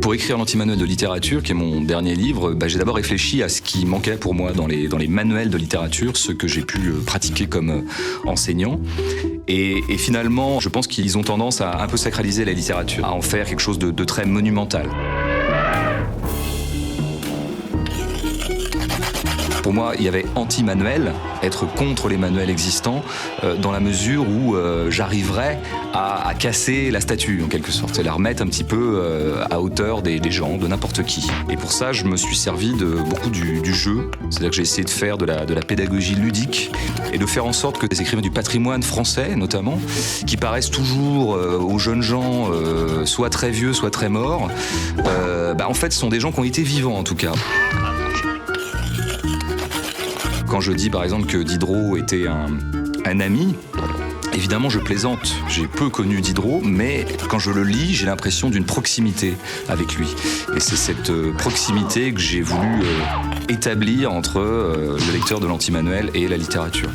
Pour écrire l'anti-manuel de littérature, qui est mon dernier livre, j'ai d'abord réfléchi à ce qui manquait pour moi dans les manuels de littérature, ceux que j'ai pu pratiquer comme enseignant. Et finalement, je pense qu'ils ont tendance à un peu sacraliser la littérature, à en faire quelque chose de très monumental. Pour moi, il y avait anti-manuel, être contre les manuels existants, dans la mesure où j'arriverais à casser la statue, en quelque sorte, et la remettre un petit peu à hauteur des gens, de n'importe qui. Et pour ça, je me suis servi beaucoup du jeu, c'est-à-dire que j'ai essayé de faire de la pédagogie ludique et de faire en sorte que les écrivains du patrimoine français, notamment, qui paraissent toujours aux jeunes gens, soit très vieux, soit très morts, en fait, ce sont des gens qui ont été vivants, en tout cas. Quand je dis par exemple que Diderot était un ami, évidemment je plaisante, j'ai peu connu Diderot, mais quand je le lis, j'ai l'impression d'une proximité avec lui. Et c'est cette proximité que j'ai voulu établir entre le lecteur de l'anti-manuel et la littérature.